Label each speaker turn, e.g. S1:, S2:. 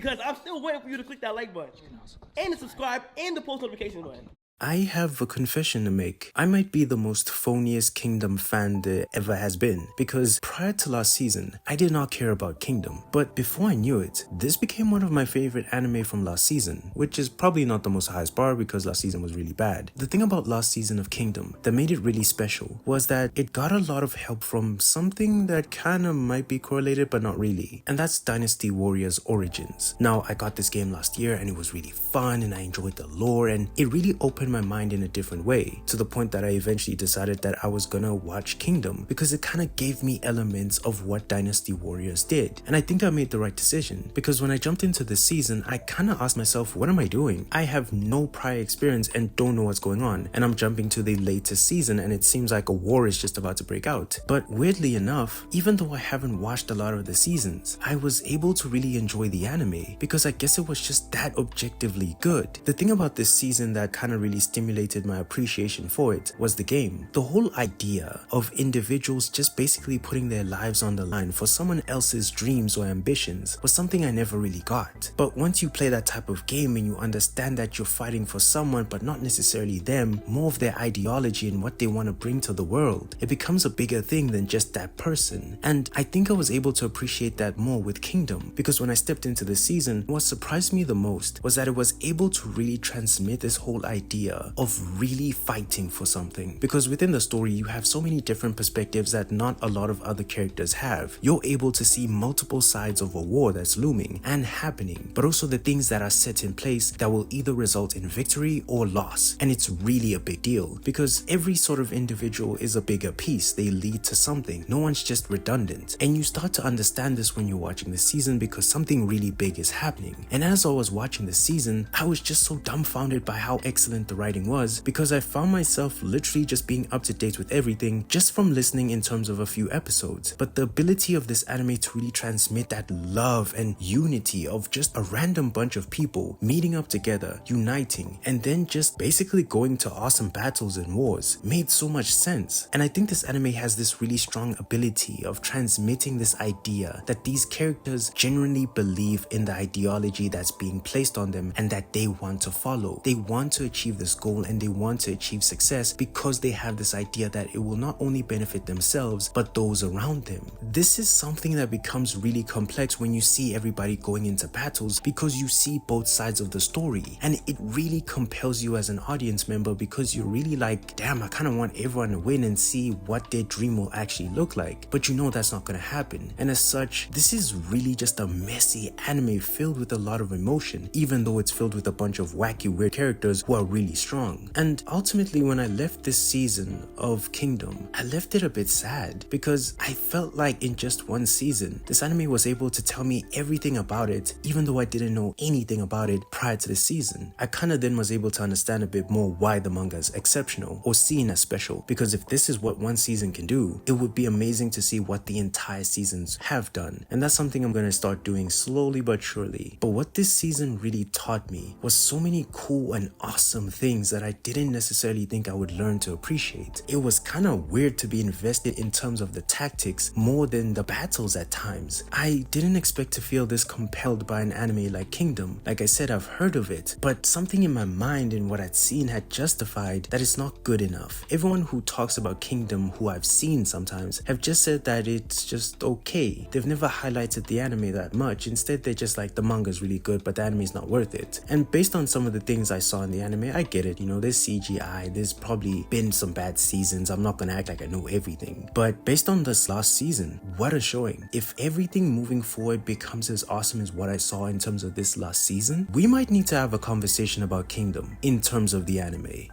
S1: because I'm still waiting for you to click that like button and to subscribe and the post notification button.
S2: I have a confession to make. I might be the most phoniest Kingdom fan there ever has been, because prior to last season, I did not care about Kingdom. But before I knew it, this became one of my favorite anime from last season, which is probably not the most highest bar because last season was really bad. The thing about last season of Kingdom that made it really special was that it got a lot of help from something that kinda might be correlated but not really, and that's Dynasty Warriors Origins. Now, I got this game last year and it was really fun and I enjoyed the lore and it really opened my mind in a different way, to the point that I eventually decided that I was gonna watch Kingdom because it kind of gave me elements of what Dynasty Warriors did. And I think I made the right decision, because when I jumped into this season, I kind of asked myself, what am I doing? I have no prior experience and don't know what's going on, and I'm jumping to the latest season and it seems like a war is just about to break out. But weirdly enough, even though I haven't watched a lot of the seasons, I was able to really enjoy the anime because I guess it was just that objectively good. The thing about this season that kind of really stimulated my appreciation for it was the game. The whole idea of individuals just basically putting their lives on the line for someone else's dreams or ambitions was something I never really got. But once you play that type of game and you understand that you're fighting for someone but not necessarily them, more of their ideology and what they want to bring to the world, it becomes a bigger thing than just that person. And I think I was able to appreciate that more with Kingdom, because when I stepped into the season, what surprised me the most was that it was able to really transmit this whole idea of really fighting for something. Because within the story, you have so many different perspectives that not a lot of other characters have. You're able to see multiple sides of a war that's looming and happening, but also the things that are set in place that will either result in victory or loss. And it's really a big deal because every sort of individual is a bigger piece. They lead to something. No one's just redundant. And you start to understand this when you're watching the season because something really big is happening. And as I was watching the season, I was just so dumbfounded by how excellent the writing was, because I found myself literally just being up to date with everything just from listening in terms of a few episodes. But the ability of this anime to really transmit that love and unity of just a random bunch of people meeting up together, uniting, and then just basically going to awesome battles and wars made so much sense. And I think this anime has this really strong ability of transmitting this idea that these characters genuinely believe in the ideology that's being placed on them and that they want to follow. They want to achieve this goal and they want to achieve success because they have this idea that it will not only benefit themselves but those around them. This is something that becomes really complex when you see everybody going into battles, because you see both sides of the story and it really compels you as an audience member, because you're really like, damn, I kind of want everyone to win and see what their dream will actually look like, but you know that's not going to happen. And as such, this is really just a messy anime filled with a lot of emotion, even though it's filled with a bunch of wacky weird characters who are really strong. And ultimately, when I left this season of Kingdom, I left it a bit sad, because I felt like in just one season, this anime was able to tell me everything about it, even though I didn't know anything about it prior to the season. I kind of then was able to understand a bit more why the manga is exceptional or seen as special, because if this is what one season can do, it would be amazing to see what the entire seasons have done. And that's something I'm going to start doing slowly but surely. But what this season really taught me was so many cool and awesome things that I didn't necessarily think I would learn to appreciate. It was kind of weird to be invested in terms of the tactics more than the battles at times. I didn't expect to feel this compelled by an anime like Kingdom. Like I said, I've heard of it, but something in my mind and what I'd seen had justified that it's not good enough. Everyone who talks about Kingdom, who I've seen sometimes, have just said that it's just okay. They've never highlighted the anime that much. Instead, they're just like, the manga's really good, but the anime's not worth it. And based on some of the things I saw in the anime, I get it. You know, there's CGI, there's probably been some bad seasons. I'm not gonna act like I know everything. But based on this last season, what a showing. If everything moving forward becomes as awesome as what I saw in terms of this last season, we might need to have a conversation about Kingdom in terms of the anime.